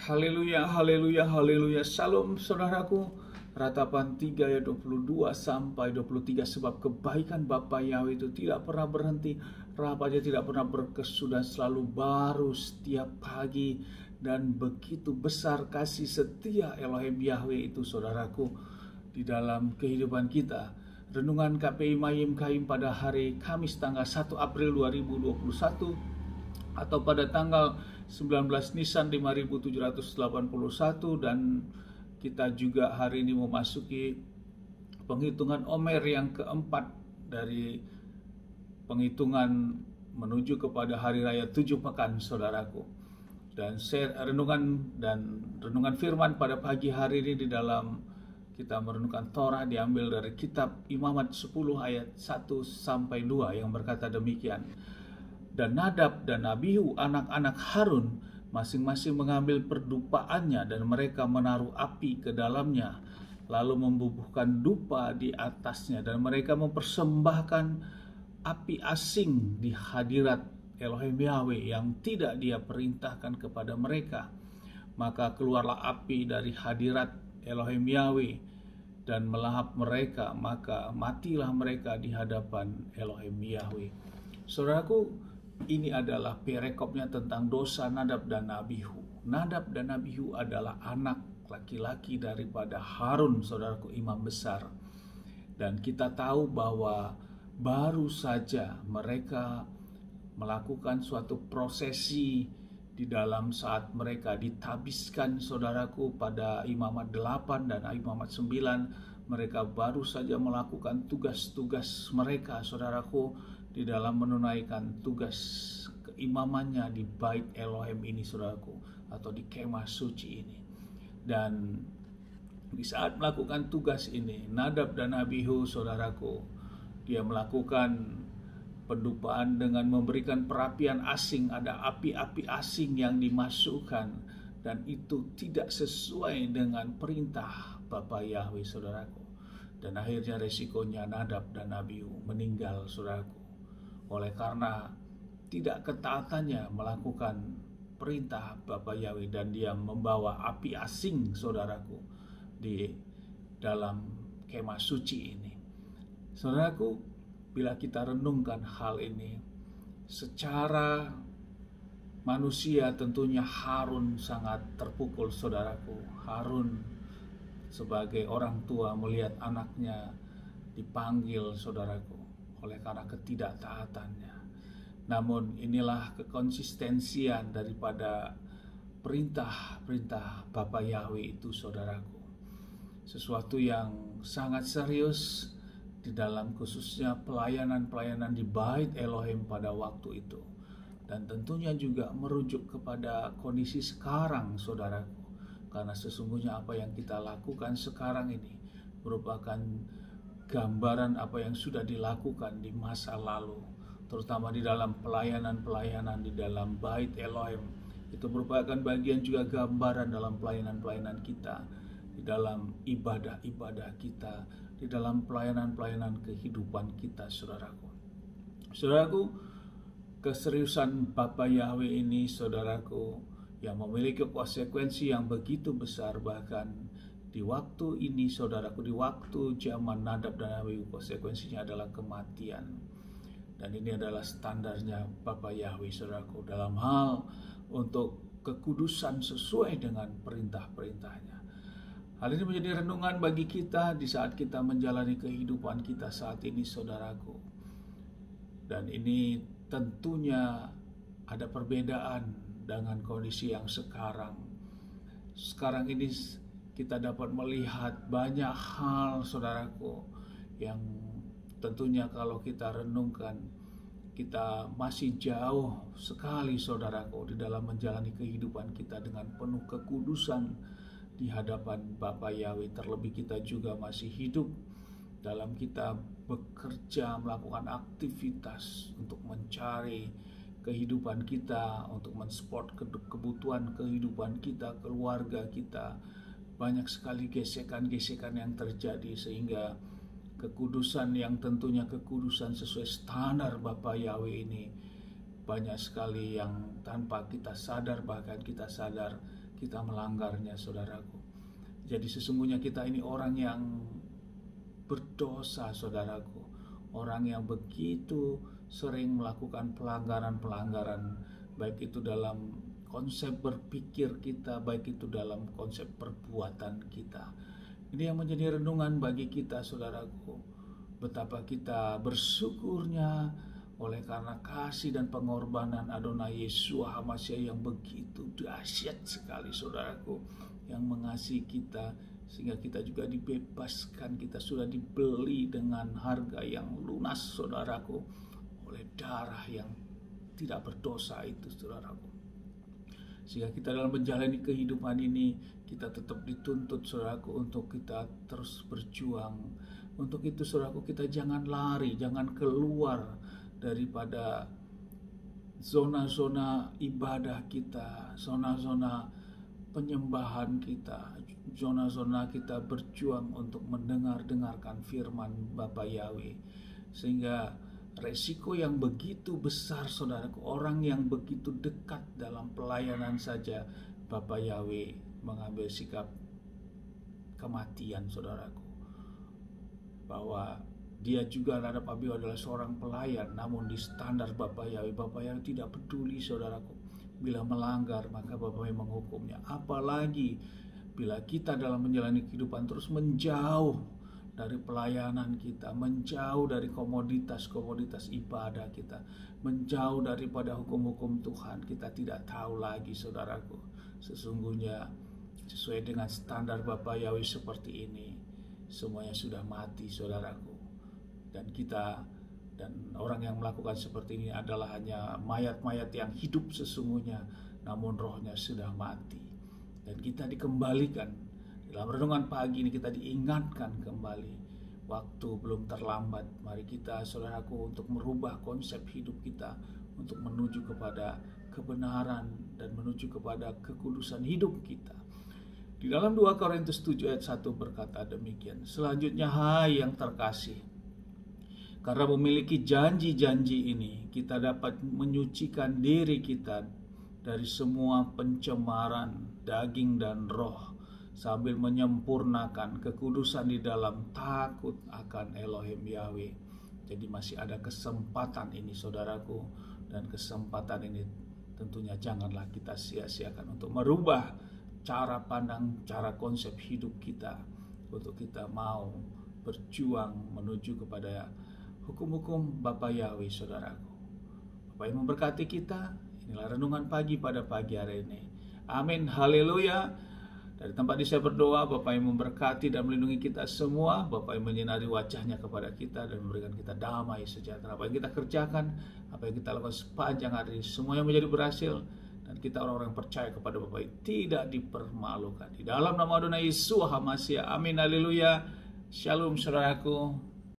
Haleluya, haleluya, haleluya. Salam saudaraku. Ratapan 3 ayat 22 sampai 23. Sebab kebaikan Bapa Yahweh itu tidak pernah berhenti, rahmatnya tidak pernah berkesudahan, dan selalu baru setiap pagi. Dan begitu besar kasih setia Elohim Yahweh itu, saudaraku, di dalam kehidupan kita. Renungan KPI Mayim Kaim pada hari Kamis tanggal 1 April 2021 atau pada tanggal 19 Nisan 5781, dan kita juga hari ini memasuki penghitungan Omer yang keempat dari penghitungan menuju kepada hari raya 7 pekan, saudaraku. Dan renungan firman pada pagi hari ini di dalam kita merenungkan Torah diambil dari kitab Imamat 10 ayat 1 sampai 2 yang berkata demikian. Dan Nadab dan Abihu anak-anak Harun masing-masing mengambil perdupaannya, dan mereka menaruh api ke dalamnya, lalu membubuhkan dupa di atasnya, dan mereka mempersembahkan api asing di hadirat Elohim Yahweh yang tidak Dia perintahkan kepada mereka. Maka keluarlah api dari hadirat Elohim Yahweh dan melahap mereka, maka matilah mereka di hadapan Elohim Yahweh. Saudaraku, ini adalah perekopnya tentang dosa Nadab dan Abihu. Nadab dan Abihu adalah anak laki-laki daripada Harun, saudaraku, imam besar. Dan kita tahu bahwa baru saja mereka melakukan suatu prosesi di dalam saat mereka ditabiskan, saudaraku, pada Imamat 8 dan Imamat 9. Mereka baru saja melakukan tugas-tugas mereka, saudaraku, di dalam menunaikan tugas keimamannya di Bait Elohim ini, saudaraku, atau di kemah suci ini. Dan di saat melakukan tugas ini, Nadab dan Abihu, saudaraku, dia melakukan pendupaan dengan memberikan perapian asing. Ada api-api asing yang dimasukkan, dan itu tidak sesuai dengan perintah Bapa Yahweh, saudaraku. Dan akhirnya resikonya Nadab dan Abihu meninggal, saudaraku, oleh karena tidak ketaatannya melakukan perintah Bapa Yahweh, dan dia membawa api asing, saudaraku, di dalam kemah suci ini. Saudaraku, bila kita renungkan hal ini secara manusia, tentunya Harun sangat terpukul, saudaraku. Harun sebagai orang tua melihat anaknya dipanggil, saudaraku, oleh karena ketidaktaatannya. Namun inilah kekonsistensian daripada perintah-perintah Bapa Yahweh itu, saudaraku. Sesuatu yang sangat serius di dalam khususnya pelayanan-pelayanan di Bait Elohim pada waktu itu. Dan tentunya juga merujuk kepada kondisi sekarang, saudaraku. Karena sesungguhnya apa yang kita lakukan sekarang ini merupakan gambaran apa yang sudah dilakukan di masa lalu, terutama di dalam pelayanan-pelayanan di dalam Bait Elohim. Itu merupakan bagian juga gambaran dalam pelayanan-pelayanan kita, di dalam ibadah-ibadah kita, di dalam pelayanan-pelayanan kehidupan kita, saudaraku. Saudaraku, keseriusan Bapa Yahweh ini, saudaraku, yang memiliki konsekuensi yang begitu besar. Bahkan di waktu ini, saudaraku, di waktu zaman Nadab dan Abihu, konsekuensinya adalah kematian. Dan ini adalah standarnya Bapa Yahweh, saudaraku, dalam hal untuk kekudusan sesuai dengan perintah-perintahnya. Hal ini menjadi renungan bagi kita di saat kita menjalani kehidupan kita saat ini, saudaraku. Dan ini tentunya ada perbedaan dengan kondisi yang sekarang. Sekarang ini kita dapat melihat banyak hal, saudaraku, yang tentunya kalau kita renungkan, kita masih jauh sekali, saudaraku, di dalam menjalani kehidupan kita dengan penuh kekudusan di hadapan Bapa Yahweh. Terlebih kita juga masih hidup dalam kita bekerja, melakukan aktivitas untuk mencari kehidupan kita, untuk mensupport kebutuhan kehidupan kita, keluarga kita. Banyak sekali gesekan-gesekan yang terjadi, sehingga kekudusan yang tentunya kekudusan sesuai standar Bapa Yahweh ini banyak sekali yang tanpa kita sadar, bahkan kita sadar kita melanggarnya, saudaraku. Jadi sesungguhnya kita ini orang yang berdosa, saudaraku. Orang yang begitu sering melakukan pelanggaran-pelanggaran, baik itu dalam konsep berpikir kita, baik itu dalam konsep perbuatan kita. Ini yang menjadi renungan bagi kita, saudaraku. Betapa kita bersyukurnya oleh karena kasih dan pengorbanan Adonai Yeshua HaMashiach yang begitu dahsyat sekali, saudaraku, yang mengasihi kita sehingga kita juga dibebaskan. Kita sudah dibeli dengan harga yang lunas, saudaraku, oleh darah yang tidak berdosa itu, saudaraku. Sehingga kita dalam menjalani kehidupan ini, kita tetap dituntut, saudaraku, untuk kita terus berjuang. Untuk itu, saudaraku, kita jangan lari, jangan keluar daripada zona-zona ibadah kita, zona-zona penyembahan kita, zona-zona kita berjuang untuk mendengarkan firman Bapa Yahweh. Sehingga resiko yang begitu besar, saudaraku, orang yang begitu dekat dalam pelayanan saja Bapa Yahweh mengambil sikap kematian, saudaraku. Bahwa dia juga Nada Abihu adalah seorang pelayan, namun di standar Bapa Yahweh tidak peduli, saudaraku. Bila melanggar, maka Bapa Yahweh menghukumnya. Apalagi bila kita dalam menjalani kehidupan terus menjauh dari pelayanan kita, menjauh dari komoditas-komoditas ibadah kita, menjauh daripada hukum-hukum Tuhan, kita tidak tahu lagi, saudaraku. Sesungguhnya sesuai dengan standar Bapa Yahweh seperti ini, semuanya sudah mati, saudaraku. Dan kita dan orang yang melakukan seperti ini adalah hanya mayat-mayat yang hidup sesungguhnya, namun rohnya sudah mati. Dan kita dikembalikan. Dalam renungan pagi ini kita diingatkan kembali, waktu belum terlambat. Mari kita, saudaraku, untuk merubah konsep hidup kita, untuk menuju kepada kebenaran dan menuju kepada kekudusan hidup kita. Di dalam 2 Korintus 7 ayat 1 berkata demikian, selanjutnya, hai yang terkasih, karena memiliki janji-janji ini, kita dapat menyucikan diri kita dari semua pencemaran daging dan roh, sambil menyempurnakan kekudusan di dalam takut akan Elohim Yahweh. Jadi masih ada kesempatan ini, saudaraku, dan kesempatan ini tentunya janganlah kita sia-siakan untuk merubah cara pandang, cara konsep hidup kita, untuk kita mau berjuang menuju kepada hukum-hukum Bapa Yahweh, saudaraku. Bapa yang memberkati kita. Inilah renungan pagi pada pagi hari ini. Amin, haleluya. Dari tempat ini saya berdoa, Bapa yang memberkati dan melindungi kita semua, Bapa yang menyinari wajahnya kepada kita dan memberikan kita damai sejahtera. Apa yang kita kerjakan, apa yang kita lakukan sepanjang hari ini, semuanya menjadi berhasil. Dan kita orang-orang yang percaya kepada Bapa yang tidak dipermalukan. Di dalam nama Adonai Yeshua HaMashiach. Amin, haleluya. Shalom, saudaraku.